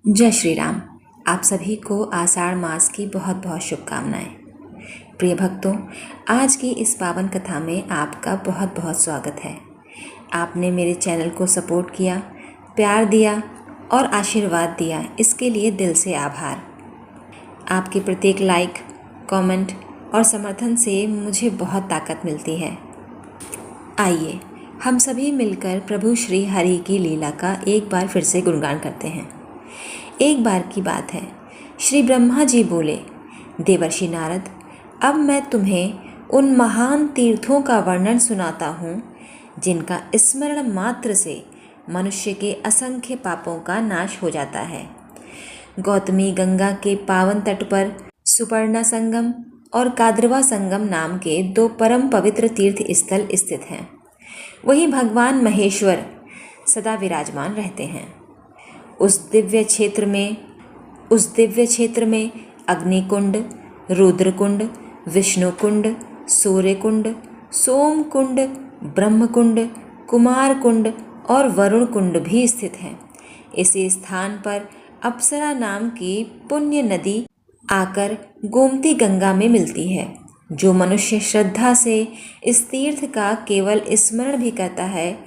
जय श्री राम। आप सभी को आषाढ़ मास की बहुत बहुत शुभकामनाएं। प्रिय भक्तों, आज की इस पावन कथा में आपका बहुत बहुत स्वागत है। आपने मेरे चैनल को सपोर्ट किया, प्यार दिया और आशीर्वाद दिया, इसके लिए दिल से आभार। आपके प्रत्येक लाइक, कमेंट और समर्थन से मुझे बहुत ताकत मिलती है। आइए हम सभी मिलकर प्रभु श्री हरि की लीला का एक बार फिर से गुणगान करते हैं। एक बार की बात है, श्री ब्रह्मा जी बोले, देवर्षि नारद, अब मैं तुम्हें उन महान तीर्थों का वर्णन सुनाता हूँ जिनका स्मरण मात्र से मनुष्य के असंख्य पापों का नाश हो जाता है। गौतमी गंगा के पावन तट पर सुपर्णा संगम और काद्रवा संगम नाम के दो परम पवित्र तीर्थ स्थल स्थित हैं। वहीं भगवान महेश्वर सदा विराजमान रहते हैं। उस दिव्य क्षेत्र में अग्निकुंड, रुद्रकुंड, विष्णुकुंड, सूर्यकुंड, सोमकुंड, ब्रह्मकुंड, कुमारकुंड और वरुण कुंड भी स्थित हैं। इसी स्थान पर अप्सरा नाम की पुण्य नदी आकर गोमती गंगा में मिलती है। जो मनुष्य श्रद्धा से इस तीर्थ का केवल स्मरण भी करता है,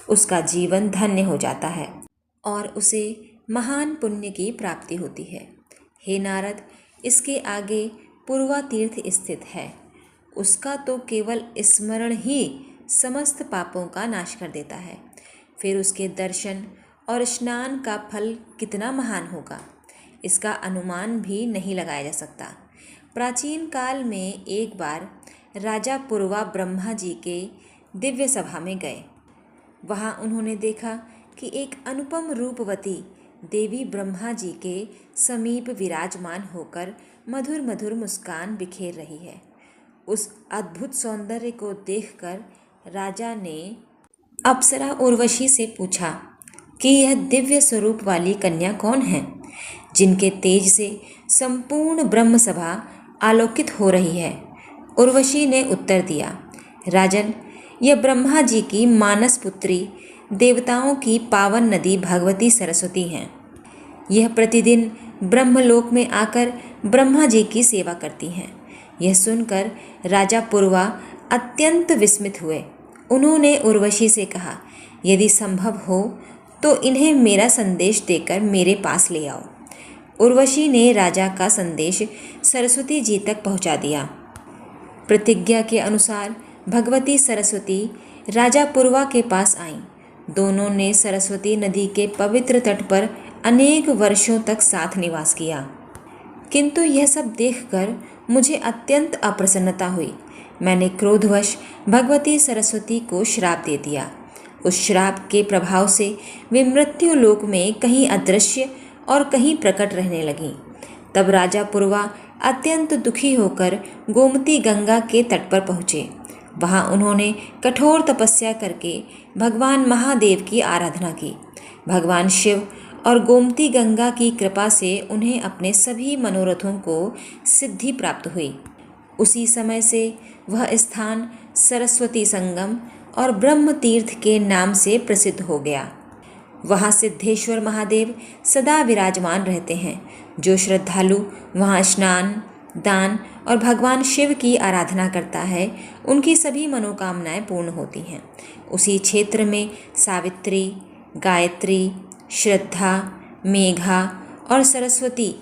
उसका जीवन धन्य हो जाता है और उसे महान पुण्य की प्राप्ति होती है। हे नारद, इसके आगे पूर्वा तीर्थ स्थित है। उसका तो केवल स्मरण ही समस्त पापों का नाश कर देता है। फिर उसके दर्शन और स्नान का फल कितना महान होगा, इसका अनुमान भी नहीं लगाया जा सकता। प्राचीन काल में एक बार राजा पूर्वा ब्रह्मा जी के दिव्य सभा में गए। वहाँ उन्होंने देखा कि एक अनुपम रूपवती देवी ब्रह्मा जी के समीप विराजमान होकर मधुर मधुर मुस्कान बिखेर रही है। उस अद्भुत सौंदर्य को देखकर राजा ने अप्सरा उर्वशी से पूछा कि यह दिव्य स्वरूप वाली कन्या कौन है, जिनके तेज से संपूर्ण ब्रह्म सभा आलोकित हो रही है। उर्वशी ने उत्तर दिया, राजन, यह ब्रह्मा जी की मानस पुत्री देवताओं की पावन नदी भगवती सरस्वती हैं। यह प्रतिदिन ब्रह्मलोक में आकर ब्रह्मा जी की सेवा करती हैं। यह सुनकर राजा पूर्वा अत्यंत विस्मित हुए। उन्होंने उर्वशी से कहा, यदि संभव हो तो इन्हें मेरा संदेश देकर मेरे पास ले आओ। उर्वशी ने राजा का संदेश सरस्वती जी तक पहुंचा दिया। प्रतिज्ञा के अनुसार भगवती सरस्वती राजा पूर्वा के पास आईं। दोनों ने सरस्वती नदी के पवित्र तट पर अनेक वर्षों तक साथ निवास किया, किंतु यह सब देखकर मुझे अत्यंत अप्रसन्नता हुई। मैंने क्रोधवश भगवती सरस्वती को श्राप दे दिया। उस श्राप के प्रभाव से वे मृत्यु लोक में कहीं अदृश्य और कहीं प्रकट रहने लगीं। तब राजा पूर्वा अत्यंत दुखी होकर गोमती गंगा के तट पर पहुँचे। वहाँ उन्होंने कठोर तपस्या करके भगवान महादेव की आराधना की। भगवान शिव और गोमती गंगा की कृपा से उन्हें अपने सभी मनोरथों को सिद्धि प्राप्त हुई। उसी समय से वह स्थान सरस्वती संगम और ब्रह्म तीर्थ के नाम से प्रसिद्ध हो गया। वहाँ सिद्धेश्वर महादेव सदा विराजमान रहते हैं। जो श्रद्धालु वहाँ स्नान, दान और भगवान शिव की आराधना करता है, उनकी सभी मनोकामनाएं पूर्ण होती हैं। उसी क्षेत्र में सावित्री, गायत्री, श्रद्धा, मेघा और सरस्वती,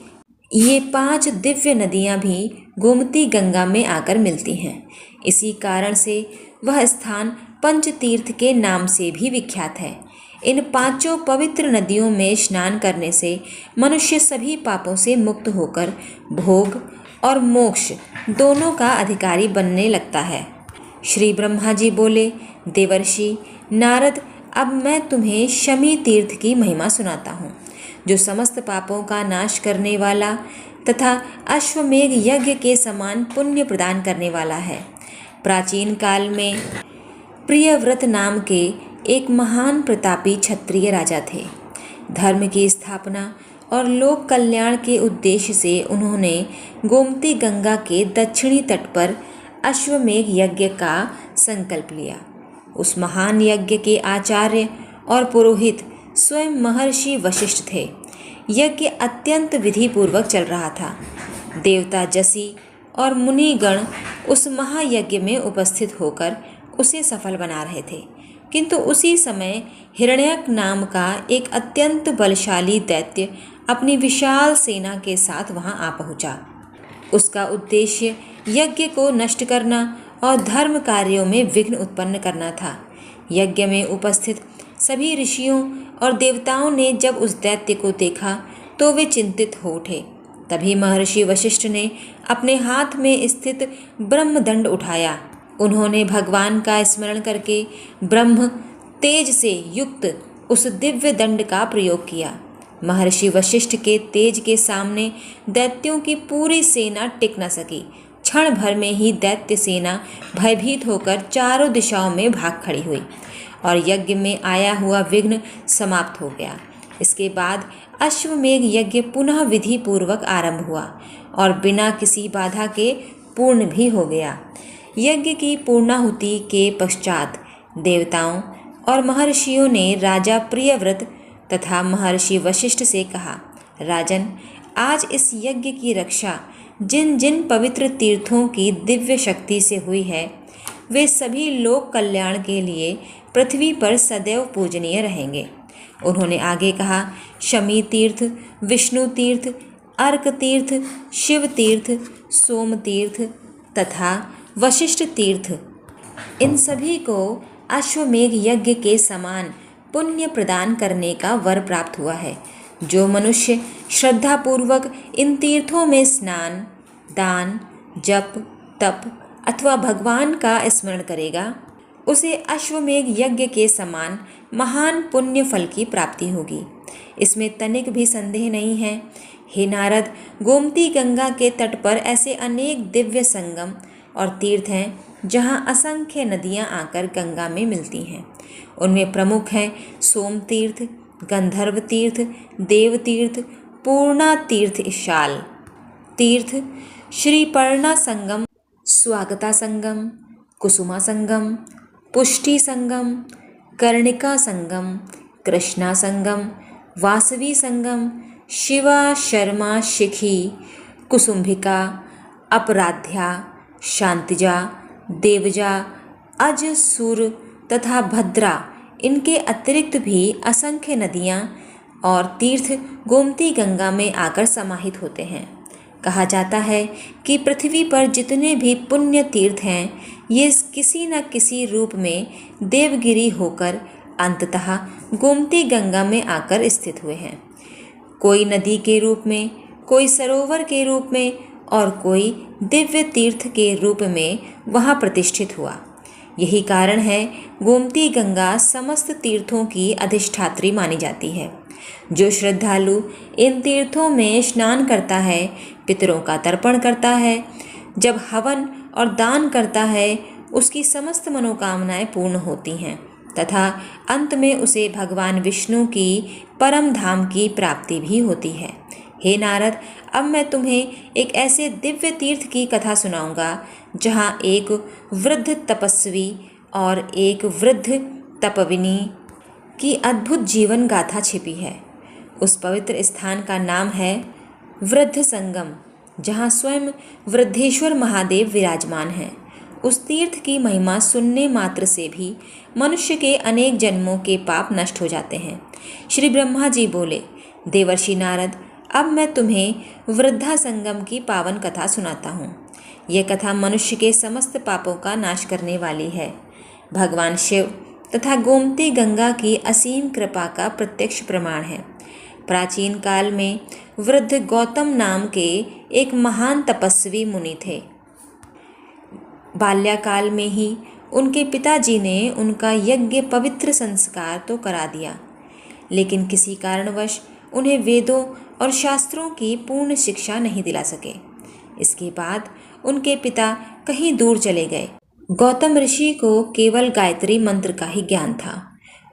ये 5 दिव्य नदियां भी गोमती गंगा में आकर मिलती हैं। इसी कारण से वह स्थान पंचतीर्थ के नाम से भी विख्यात है। इन 5 पवित्र नदियों में स्नान करने से मनुष्य सभी पापों से मुक्त होकर भोग और मोक्ष दोनों का अधिकारी बनने लगता है। श्री ब्रह्मा जी बोले, देवर्षि नारद, अब मैं तुम्हें शमी तीर्थ की महिमा सुनाता हूँ, जो समस्त पापों का नाश करने वाला तथा अश्वमेघ यज्ञ के समान पुण्य प्रदान करने वाला है। प्राचीन काल में प्रियव्रत नाम के एक महान प्रतापी क्षत्रिय राजा थे। धर्म की स्थापना और लोक कल्याण के उद्देश्य से उन्होंने गोमती गंगा के दक्षिणी तट पर अश्वमेघ यज्ञ का संकल्प लिया। उस महान यज्ञ के आचार्य और पुरोहित स्वयं महर्षि वशिष्ठ थे। यज्ञ अत्यंत विधि पूर्वक चल रहा था। देवता जसी और मुनिगण उस महायज्ञ में उपस्थित होकर उसे सफल बना रहे थे, किंतु उसी समय हिरण्यक नाम का एक अत्यंत बलशाली दैत्य अपनी विशाल सेना के साथ वहां आ पहुंचा। उसका उद्देश्य यज्ञ को नष्ट करना और धर्म कार्यों में विघ्न उत्पन्न करना था। यज्ञ में उपस्थित सभी ऋषियों और देवताओं ने जब उस दैत्य को देखा तो वे चिंतित हो उठे। तभी महर्षि वशिष्ठ ने अपने हाथ में स्थित ब्रह्मदंड उठाया। उन्होंने भगवान का स्मरण करके ब्रह्म तेज से युक्त उस दिव्य दंड का प्रयोग किया। महर्षि वशिष्ठ के तेज के सामने दैत्यों की पूरी सेना टिक न सकी। क्षण भर में ही दैत्य सेना भयभीत होकर चारों दिशाओं में भाग खड़ी हुई और यज्ञ में आया हुआ विघ्न समाप्त हो गया। इसके बाद अश्वमेघ यज्ञ पुनः विधि पूर्वक आरंभ हुआ और बिना किसी बाधा के पूर्ण भी हो गया। यज्ञ की पूर्णाहुति के पश्चात देवताओं और महर्षियों ने राजा प्रियव्रत तथा महर्षि वशिष्ठ से कहा, राजन, आज इस यज्ञ की रक्षा जिन जिन पवित्र तीर्थों की दिव्य शक्ति से हुई है, वे सभी लोक कल्याण के लिए पृथ्वी पर सदैव पूजनीय रहेंगे। उन्होंने आगे कहा, शमी तीर्थ, विष्णु तीर्थ, अर्क तीर्थ, शिव तीर्थ, सोम तीर्थ तथा वशिष्ठ तीर्थ, इन सभी को अश्वमेघ यज्ञ के समान पुण्य प्रदान करने का वर प्राप्त हुआ है। जो मनुष्य श्रद्धापूर्वक इन तीर्थों में स्नान, दान, जप, तप अथवा भगवान का स्मरण करेगा, उसे अश्वमेघ यज्ञ के समान महान पुण्य फल की प्राप्ति होगी। इसमें तनिक भी संदेह नहीं है। हे नारद, गोमती गंगा के तट पर ऐसे अनेक दिव्य संगम और तीर्थ हैं जहाँ असंख्य नदियाँ आकर गंगा में मिलती हैं। उनमें प्रमुख हैं सोम तीर्थ, गंधर्व तीर्थ, देव तीर्थ, पूर्णा तीर्थ, शाल तीर्थ, श्रीपर्णा संगम, स्वागता संगम, कुसुमा संगम, पुष्टि संगम, कर्णिका संगम, कृष्णा संगम, वासवी संगम, शिवा शर्मा शिखी, कुसुम्भिका, अपराध्या, शांतिजा, देवजा, अज, सुर तथा भद्रा, इनके अतिरिक्त भी असंख्य नदियाँ और तीर्थ गोमती गंगा में आकर समाहित होते हैं। कहा जाता है कि पृथ्वी पर जितने भी पुण्य तीर्थ हैं, ये किसी न किसी रूप में देवगिरी होकर अंततः गोमती गंगा में आकर स्थित हुए हैं। कोई नदी के रूप में, कोई सरोवर के रूप में और कोई दिव्य तीर्थ के रूप में वहाँ प्रतिष्ठित हुआ। यही कारण है गोमती गंगा समस्त तीर्थों की अधिष्ठात्री मानी जाती है। जो श्रद्धालु इन तीर्थों में स्नान करता है, पितरों का तर्पण करता है, जब हवन और दान करता है, उसकी समस्त मनोकामनाएं पूर्ण होती हैं तथा अंत में उसे भगवान विष्णु की परम धाम की प्राप्ति भी होती है। हे नारद, अब मैं तुम्हें एक ऐसे दिव्य तीर्थ की कथा सुनाऊंगा जहाँ एक वृद्ध तपस्वी और एक वृद्ध तपविनी की अद्भुत जीवन गाथा छिपी है। उस पवित्र स्थान का नाम है वृद्ध संगम, जहाँ स्वयं वृद्धेश्वर महादेव विराजमान हैं। उस तीर्थ की महिमा सुनने मात्र से भी मनुष्य के अनेक जन्मों के पाप नष्ट हो जाते हैं। श्री ब्रह्मा जी बोले, देवर्षि नारद, अब मैं तुम्हें वृद्धा संगम की पावन कथा सुनाता हूँ। यह कथा मनुष्य के समस्त पापों का नाश करने वाली है। भगवान शिव तथा गोमती गंगा की असीम कृपा का प्रत्यक्ष प्रमाण है। प्राचीन काल में वृद्ध गौतम नाम के एक महान तपस्वी मुनि थे। बाल्यकाल में ही उनके पिताजी ने उनका यज्ञ पवित्र संस्कार तो करा दिया, लेकिन किसी कारणवश उन्हें वेदों और शास्त्रों की पूर्ण शिक्षा नहीं दिला सके। इसके बाद उनके पिता कहीं दूर चले गए। गौतम ऋषि को केवल गायत्री मंत्र का ही ज्ञान था।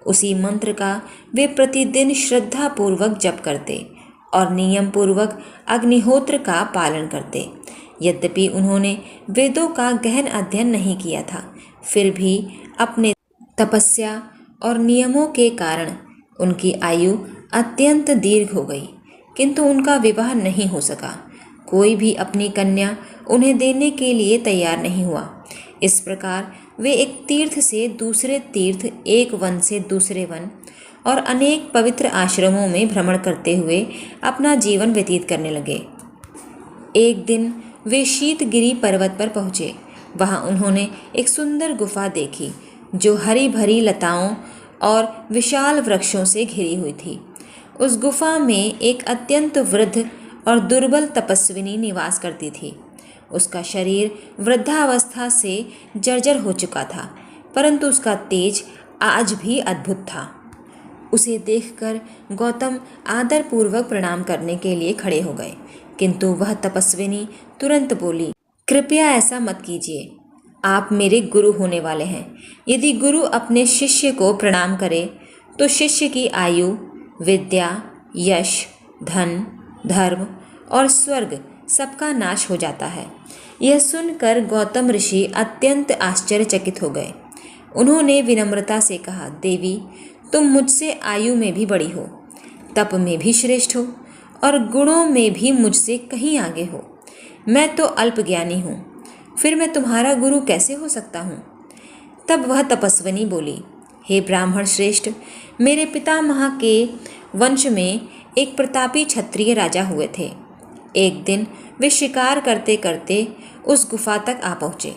उसी मंत्र का वे प्रतिदिन श्रद्धा पूर्वक जप करते और नियम पूर्वक अग्निहोत्र का पालन करते। यद्यपि उन्होंने वेदों का गहन अध्ययन नहीं किया था, फिर भी अपने तपस्या और नियमों के कारण उनकी आयु अत्यंत दीर्घ हो गई। किंतु उनका विवाह नहीं हो सका। कोई भी अपनी कन्या उन्हें देने के लिए तैयार नहीं हुआ। इस प्रकार वे एक तीर्थ से दूसरे तीर्थ, एक वन से दूसरे वन और अनेक पवित्र आश्रमों में भ्रमण करते हुए अपना जीवन व्यतीत करने लगे। एक दिन वे शीतगिरी पर्वत पर पहुँचे। वहाँ उन्होंने एक सुंदर गुफा देखी जो हरी भरी लताओं और विशाल वृक्षों से घिरी हुई थी। उस गुफा में एक अत्यंत वृद्ध और दुर्बल तपस्विनी निवास करती थी। उसका शरीर वृद्धावस्था से जर्जर हो चुका था, परंतु उसका तेज आज भी अद्भुत था। उसे देखकर गौतम आदरपूर्वक प्रणाम करने के लिए खड़े हो गए, किंतु वह तपस्विनी तुरंत बोली, कृपया ऐसा मत कीजिए, आप मेरे गुरु होने वाले हैं। यदि गुरु अपने शिष्य को प्रणाम करे तो शिष्य की आयु, विद्या, यश, धन, धर्म और स्वर्ग सबका नाश हो जाता है। यह सुनकर गौतम ऋषि अत्यंत आश्चर्यचकित हो गए। उन्होंने विनम्रता से कहा, देवी, तुम मुझसे आयु में भी बड़ी हो, तप में भी श्रेष्ठ हो और गुणों में भी मुझसे कहीं आगे हो। मैं तो अल्पज्ञानी हूँ, फिर मैं तुम्हारा गुरु कैसे हो सकता हूँ? तब वह तपस्विनी बोली, हे ब्राह्मण श्रेष्ठ, मेरे पितामह के वंश में एक प्रतापी क्षत्रिय राजा हुए थे। एक दिन वे शिकार करते करते उस गुफा तक आ पहुँचे।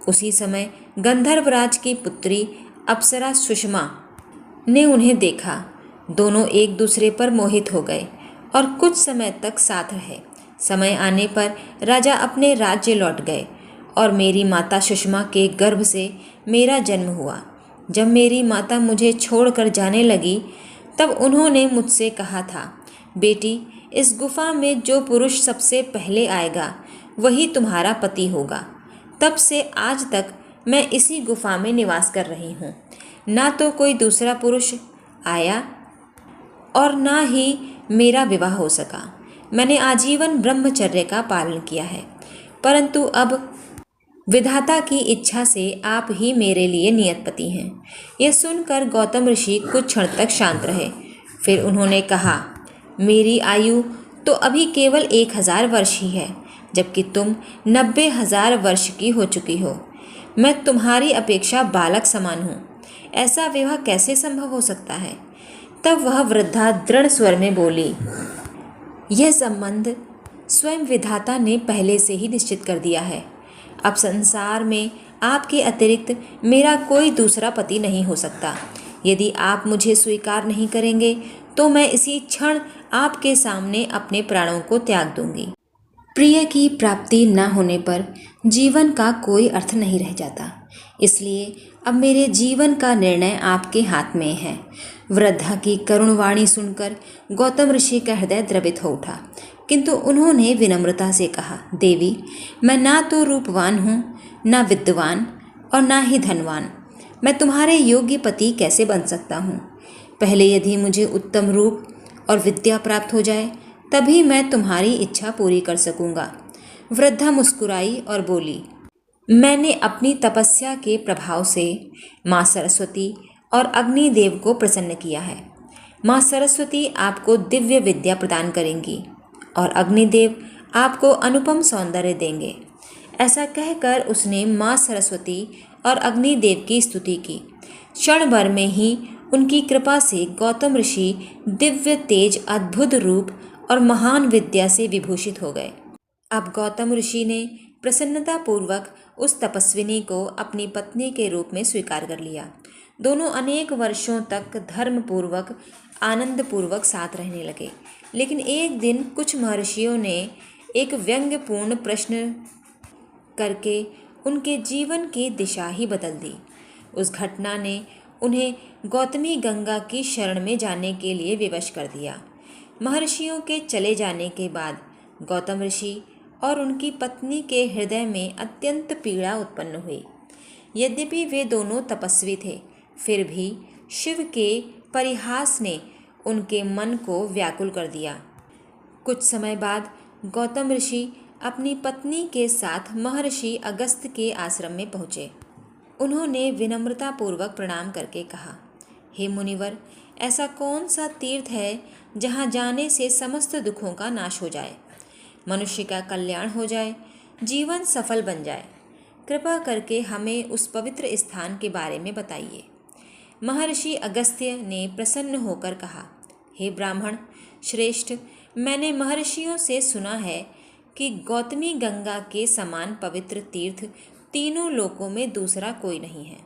उसी समय गंधर्वराज की पुत्री अप्सरा सुषमा ने उन्हें देखा। दोनों एक दूसरे पर मोहित हो गए और कुछ समय तक साथ रहे। समय आने पर राजा अपने राज्य लौट गए और मेरी माता सुषमा के गर्भ से मेरा जन्म हुआ। जब मेरी माता मुझे छोड़कर जाने लगी तब उन्होंने मुझसे कहा था, बेटी, इस गुफा में जो पुरुष सबसे पहले आएगा वही तुम्हारा पति होगा। तब से आज तक मैं इसी गुफा में निवास कर रही हूँ। ना तो कोई दूसरा पुरुष आया और ना ही मेरा विवाह हो सका। मैंने आजीवन ब्रह्मचर्य का पालन किया है, परंतु अब विधाता की इच्छा से आप ही मेरे लिए नियत पति हैं। यह सुनकर गौतम ऋषि कुछ क्षण तक शांत रहे। फिर उन्होंने कहा, मेरी आयु तो अभी केवल 1000 वर्ष ही है, जबकि तुम 90,000 वर्ष की हो चुकी हो। मैं तुम्हारी अपेक्षा बालक समान हूँ। ऐसा विवाह कैसे संभव हो सकता है? तब वह वृद्धा दृढ़ स्वर में बोली, यह संबंध स्वयं विधाता ने पहले से ही निश्चित कर दिया है। अब संसार में आपके अतिरिक्त मेरा कोई दूसरा पति नहीं हो सकता। यदि आप मुझे स्वीकार नहीं करेंगे तो मैं इसी क्षण आपके सामने अपने प्राणों को त्याग दूंगी। प्रिय की प्राप्ति न होने पर जीवन का कोई अर्थ नहीं रह जाता, इसलिए अब मेरे जीवन का निर्णय आपके हाथ में है। वृद्धा की करुण वाणी सुनकर गौतम ऋषि का हृदय द्रवित हो उठा, किंतु उन्होंने विनम्रता से कहा, देवी, मैं ना तो रूपवान हूँ, ना विद्वान और ना ही धनवान। मैं तुम्हारे योग्य पति कैसे बन सकता हूँ? पहले यदि मुझे उत्तम रूप और विद्या प्राप्त हो जाए तभी मैं तुम्हारी इच्छा पूरी कर सकूँगा। वृद्धा मुस्कुराई और बोली, मैंने अपनी तपस्या के प्रभाव से माँ सरस्वती और अग्निदेव को प्रसन्न किया है। माँ सरस्वती आपको दिव्य विद्या प्रदान करेंगी और अग्निदेव आपको अनुपम सौंदर्य देंगे। ऐसा कहकर उसने माँ सरस्वती और अग्निदेव की स्तुति की। क्षण भर में ही उनकी कृपा से गौतम ऋषि दिव्य तेज, अद्भुत रूप और महान विद्या से विभूषित हो गए। अब गौतम ऋषि ने प्रसन्नतापूर्वक उस तपस्विनी को अपनी पत्नी के रूप में स्वीकार कर लिया। दोनों अनेक वर्षों तक धर्मपूर्वक, आनंदपूर्वक साथ रहने लगे। लेकिन एक दिन कुछ महर्षियों ने एक व्यंग्यपूर्ण प्रश्न करके उनके जीवन की दिशा ही बदल दी। उस घटना ने उन्हें गौतमी गंगा की शरण में जाने के लिए विवश कर दिया। महर्षियों के चले जाने के बाद गौतम ऋषि और उनकी पत्नी के हृदय में अत्यंत पीड़ा उत्पन्न हुई। यद्यपि वे दोनों तपस्वी थे, फिर भी शिव के परिहास ने उनके मन को व्याकुल कर दिया। कुछ समय बाद गौतम ऋषि अपनी पत्नी के साथ महर्षि अगस्त्य के आश्रम में पहुँचे। उन्होंने विनम्रतापूर्वक प्रणाम करके कहा, हे मुनिवर, ऐसा कौन सा तीर्थ है जहाँ जाने से समस्त दुखों का नाश हो जाए, मनुष्य का कल्याण हो जाए, जीवन सफल बन जाए। कृपा करके हमें उस पवित्र स्थान के बारे में बताइए। महर्षि अगस्त्य ने प्रसन्न होकर कहा, हे ब्राह्मण श्रेष्ठ, मैंने महर्षियों से सुना है कि गौतमी गंगा के समान पवित्र तीर्थ तीनों लोकों में दूसरा कोई नहीं है।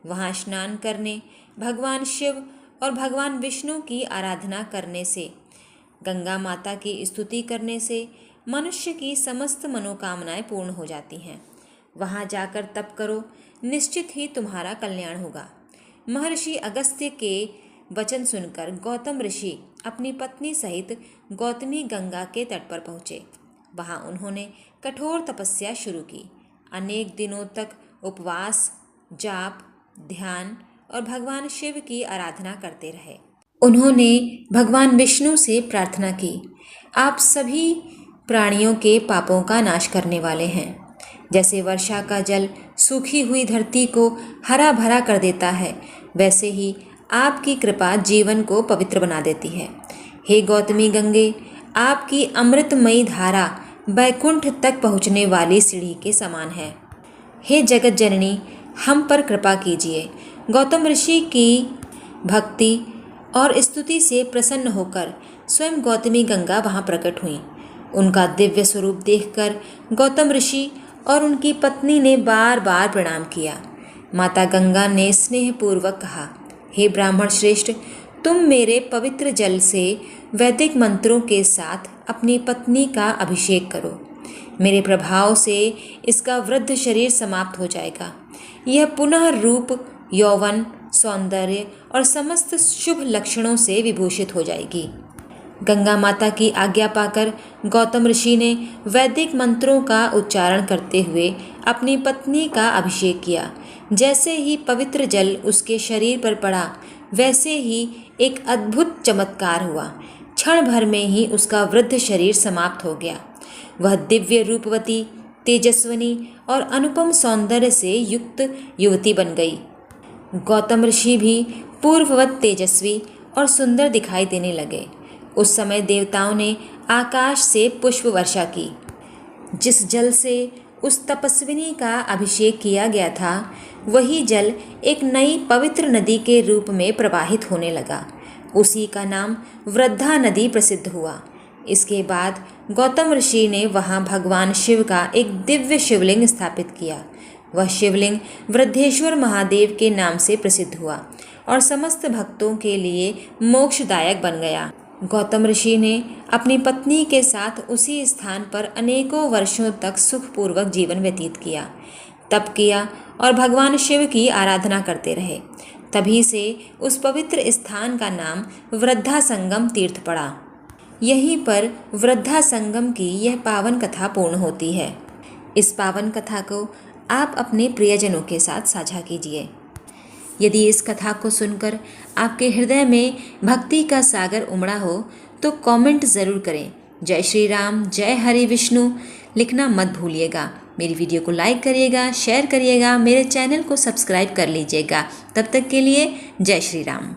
वहाँ स्नान करने, भगवान शिव और भगवान विष्णु की आराधना करने से, गंगा माता की स्तुति करने से मनुष्य की समस्त मनोकामनाएं पूर्ण हो जाती हैं। वहाँ जाकर तप करो, निश्चित ही तुम्हारा कल्याण होगा। महर्षि अगस्त्य के वचन सुनकर गौतम ऋषि अपनी पत्नी सहित गौतमी गंगा के तट पर पहुँचे। वहाँ उन्होंने कठोर तपस्या शुरू की। अनेक दिनों तक उपवास, जाप, ध्यान और भगवान शिव की आराधना करते रहे। उन्होंने भगवान विष्णु से प्रार्थना की, आप सभी प्राणियों के पापों का नाश करने वाले हैं। जैसे वर्षा का जल सूखी हुई धरती को हरा भरा कर देता है, वैसे ही आपकी कृपा जीवन को पवित्र बना देती है। हे गौतमी गंगे, आपकी अमृतमयी धारा बैकुंठ तक पहुँचने वाली सीढ़ी के समान है। हे जगत जननी, हम पर कृपा कीजिए। गौतम ऋषि की भक्ति और स्तुति से प्रसन्न होकर स्वयं गौतमी गंगा वहाँ प्रकट हुई। उनका दिव्य स्वरूप देखकर गौतम ऋषि और उनकी पत्नी ने बार बार प्रणाम किया। माता गंगा ने स्नेहपूर्वक कहा, हे ब्राह्मण श्रेष्ठ, तुम मेरे पवित्र जल से वैदिक मंत्रों के साथ अपनी पत्नी का अभिषेक करो। मेरे प्रभाव से इसका वृद्ध शरीर समाप्त हो जाएगा। यह पुनः रूप, यौवन, सौंदर्य और समस्त शुभ लक्षणों से विभूषित हो जाएगी। गंगा माता की आज्ञा पाकर गौतम ऋषि ने वैदिक मंत्रों का उच्चारण करते हुए अपनी पत्नी का अभिषेक किया। जैसे ही पवित्र जल उसके शरीर पर पड़ा, वैसे ही एक अद्भुत चमत्कार हुआ। क्षण भर में ही उसका वृद्ध शरीर समाप्त हो गया। वह दिव्य रूपवती, तेजस्विनी और अनुपम सौंदर्य से युक्त युवती बन गई। गौतम ऋषि भी पूर्ववत तेजस्वी और सुंदर दिखाई देने लगे। उस समय देवताओं ने आकाश से पुष्प वर्षा की। जिस जल से उस तपस्विनी का अभिषेक किया गया था, वही जल एक नई पवित्र नदी के रूप में प्रवाहित होने लगा। उसी का नाम वृद्धा नदी प्रसिद्ध हुआ। इसके बाद गौतम ऋषि ने वहाँ भगवान शिव का एक दिव्य शिवलिंग स्थापित किया। वह शिवलिंग वृद्धेश्वर महादेव के नाम से प्रसिद्ध हुआ और समस्त भक्तों के लिए मोक्षदायक बन गया। गौतम ऋषि ने अपनी पत्नी के साथ उसी स्थान पर अनेकों वर्षों तक सुखपूर्वक जीवन व्यतीत किया, तप किया और भगवान शिव की आराधना करते रहे। तभी से उस पवित्र स्थान का नाम वृद्धा संगम तीर्थ पड़ा। यहीं पर वृद्धा संगम की यह पावन कथा पूर्ण होती है। इस पावन कथा को आप अपने प्रियजनों के साथ साझा कीजिए। यदि इस कथा को सुनकर आपके हृदय में भक्ति का सागर उमड़ा हो तो कमेंट ज़रूर करें। जय श्री राम, जय हरि विष्णु लिखना मत भूलिएगा। मेरी वीडियो को लाइक करिएगा, शेयर करिएगा, मेरे चैनल को सब्सक्राइब कर लीजिएगा। तब तक के लिए जय श्री राम।